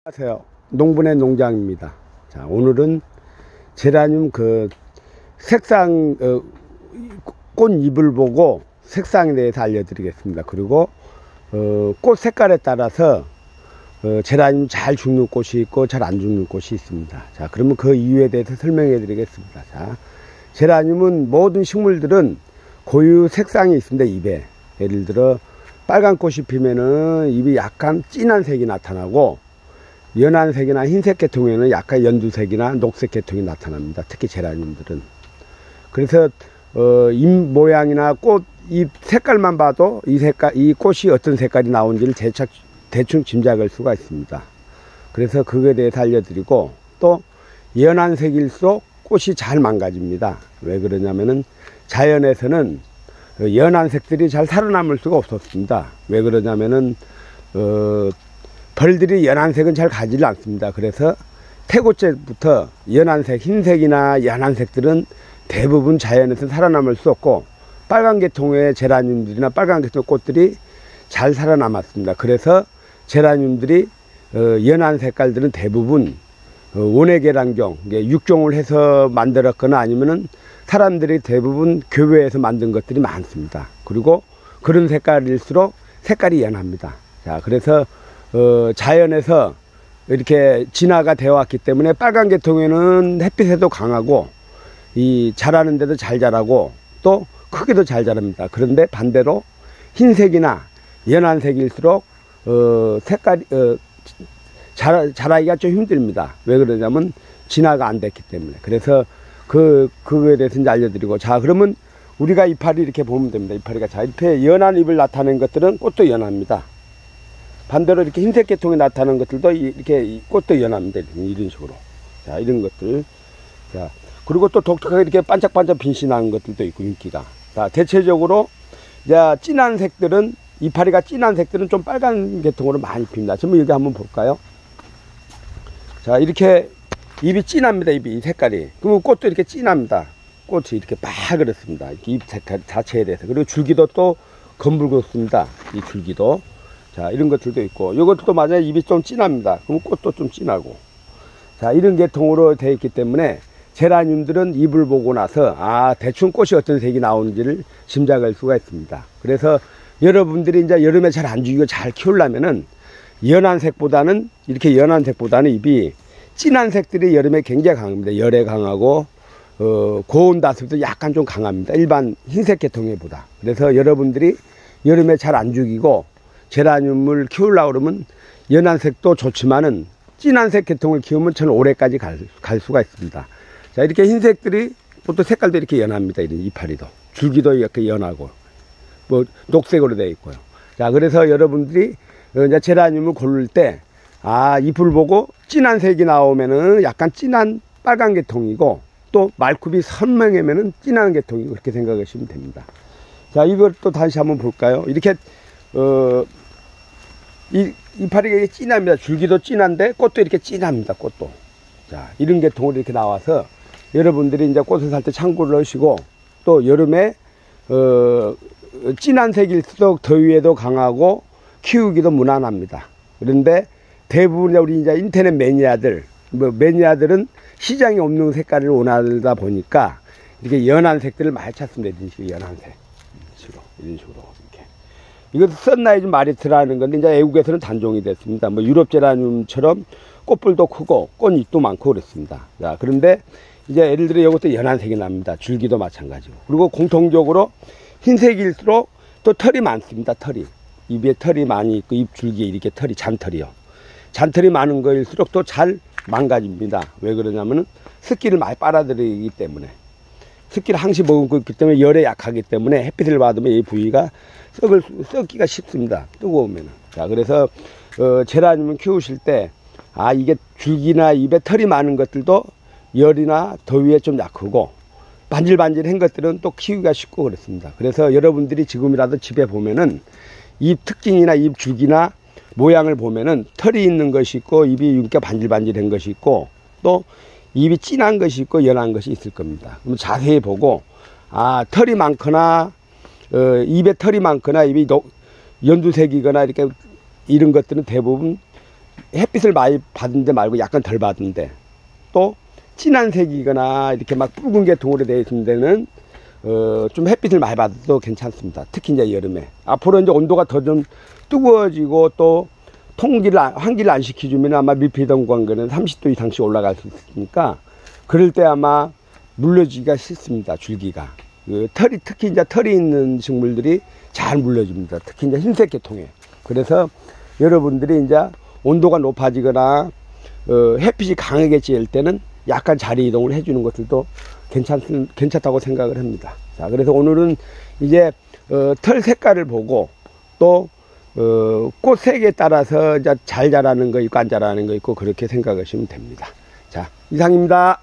안녕하세요. 농분의 농장입니다. 자, 오늘은 제라늄 색상, 꽃잎을 보고 색상에 대해서 알려드리겠습니다. 그리고 꽃 색깔에 따라서 제라늄 잘 죽는 꽃이 있고 잘 안 죽는 꽃이 있습니다. 자, 그러면 그 이유에 대해서 설명해 드리겠습니다. 자, 제라늄은 모든 식물들은 고유 색상이 있습니다. 잎에. 예를 들어 빨간 꽃이 피면은 잎이 약간 진한 색이 나타나고, 연한색이나 흰색 계통에는 약간 연두색이나 녹색 계통이 나타납니다. 특히 제라늄들은. 그래서 잎 모양이나 꽃 잎 색깔만 봐도 이 꽃이 어떤 색깔이 나온지를 대충 짐작할 수가 있습니다. 그래서 그거에 대해서 알려드리고, 또 연한색일수록 꽃이 잘 망가집니다. 왜 그러냐면은 자연에서는 연한색들이 잘 살아남을 수가 없었습니다. 왜 그러냐면은 벌들이 연한색은 잘 가지를 않습니다. 그래서 태고째부터 연한색, 흰색이나 연한색들은 대부분 자연에서 살아남을 수 없고, 빨간 계통의 제라늄들이나 빨간 계통의 꽃들이 잘 살아남았습니다. 그래서 제라늄들이 연한 색깔들은 대부분 원예계란경, 육종을 해서 만들었거나 아니면은 사람들이 대부분 교배해서 만든 것들이 많습니다. 그리고 그런 색깔일수록 색깔이 연합니다. 자, 그래서 자연에서 이렇게 진화가 되어 왔기 때문에 빨간 계통에는 햇빛에도 강하고 자라는데도 잘 자라고 또 크기도 잘 자랍니다. 그런데 반대로 흰색이나 연한색일수록 색깔이 자라기가 좀 힘듭니다. 왜 그러냐면 진화가 안 됐기 때문에. 그래서 그거에 대해서 이제 알려드리고, 자, 그러면 우리가 이파리 이렇게 보면 됩니다. 이파리가 자, 이렇게 연한 잎을 나타내는 것들은 꽃도 연합니다. 반대로 이렇게 흰색 계통에 나타나는 것들도 이렇게 꽃도 연합니다. 이런 식으로. 자, 이런 것들. 자, 그리고 또 독특하게 이렇게 반짝반짝 빛나는 것들도 있고, 윤기가. 자, 대체적으로, 자, 진한 색들은, 이파리가 진한 색들은 좀 빨간 계통으로 많이 핍니다. 지금 여기 한번 볼까요? 자, 이렇게 잎이 진합니다. 잎이 색깔이. 그러면 꽃도 이렇게 진합니다. 꽃이 이렇게 파그렇습니다. 잎 색깔 자체에 대해서. 그리고 줄기도 또 검붉었습니다. 이 줄기도. 자, 이런 것들도 있고, 이것도 맞아요. 잎이 좀 진합니다. 그럼 꽃도 좀 진하고. 자, 이런 계통으로 되어 있기 때문에 제라늄들은 잎을 보고 나서 대충 꽃이 어떤 색이 나오는지를 짐작할 수가 있습니다. 그래서 여러분들이 이제 여름에 잘 안 죽이고 잘 키우려면은 연한 색보다는 잎이 진한 색들이 여름에 굉장히 강합니다. 열에 강하고 고온 다습도 약간 좀 강합니다. 일반 흰색 계통에 보다. 그래서 여러분들이 여름에 잘 안 죽이고 제라늄을 키우려고 그러면 연한색도 좋지만은 진한색 계통을 키우면 저는 올해까지 갈 수가 있습니다. 자, 이렇게 흰색들이 보통 색깔도 이렇게 연합니다. 이런 이파리도. 줄기도 이렇게 연하고, 뭐, 녹색으로 되어 있고요. 자, 그래서 여러분들이 이제 제라늄을 고를 때, 잎을 보고 진한 색이 나오면은 약간 진한 빨간 계통이고, 또 말굽이 선명하면은 진한 계통이고, 그렇게 생각하시면 됩니다. 자, 이걸 또 다시 한번 볼까요? 이렇게, 이파리가 진합니다. 줄기도 진한데 꽃도 이렇게 진합니다. 꽃도. 자, 이런 계통으로 이렇게 나와서 여러분들이 이제 꽃을 살 때 참고를 하시고, 또 여름에 진한 색일수록 더위에도 강하고 키우기도 무난합니다. 그런데 대부분 우리 이제 인터넷 매니아들은 시장에 없는 색깔을 원하다 보니까 이렇게 연한 색들을 많이 찾습니다. 이런 식으로 연한색. 이런 식으로. 이것도 썬라이즈 마리트라는 건데, 이제 외국에서는 단종이 됐습니다. 뭐 유럽 제라늄처럼 꽃불도 크고 꽃잎도 많고 그렇습니다. 자, 그런데 이제 예를 들어 이것도 연한색이 납니다. 줄기도 마찬가지고. 그리고 공통적으로 흰색일수록 또 털이 많습니다. 털이. 잎에 털이 많이 있고, 잎 줄기에 이렇게 털이, 잔털이요. 잔털이 많은 거일수록 또 잘 망가집니다. 왜 그러냐면은 습기를 많이 빨아들이기 때문에. 습기를 항시 머금고 있기 때문에 열에 약하기 때문에 햇빛을 받으면 이 부위가 썩기가 쉽습니다. 뜨거우면은. 자, 그래서 제라늄을 키우실 때 이게 줄기나 잎에 털이 많은 것들도 열이나 더위에 좀 약하고, 반질반질한 것들은 또 키우기가 쉽고 그렇습니다. 그래서 여러분들이 지금이라도 집에 보면은 잎 특징이나 잎 줄기나 모양을 보면은 털이 있는 것이 있고, 잎이 윤기가 반질반질한 것이 있고, 또 잎이 진한 것이 있고 연한 것이 있을 겁니다. 그럼 자세히 보고 털이 많거나 입에 털이 많거나 입이 연두색이거나 이렇게 이런 것들은 대부분 햇빛을 많이 받은데 말고 약간 덜 받은데, 또 진한 색이거나 이렇게 막 붉은 게 동으로 되어 있는 데는 좀 햇빛을 많이 받아도 괜찮습니다. 특히 이제 여름에. 앞으로 이제 온도가 더 좀 뜨거워지고 또 환기를 안 시켜주면 아마 밀폐동 관계는 30도 이상씩 올라갈 수 있으니까, 그럴 때 아마 물러주기가 싫습니다. 줄기가. 특히 이제 털이 있는 식물들이 잘 물러줍니다. 특히 이제 흰색 계통에. 그래서 여러분들이 이제 온도가 높아지거나 햇빛이 강하게 쬐일 때는 약간 자리 이동을 해주는 것들도 괜찮다고 생각을 합니다. 자, 그래서 오늘은 이제 털 색깔을 보고 또 꽃 색에 따라서 이제 잘 자라는 거 있고 안 자라는 거 있고 그렇게 생각하시면 됩니다. 자, 이상입니다.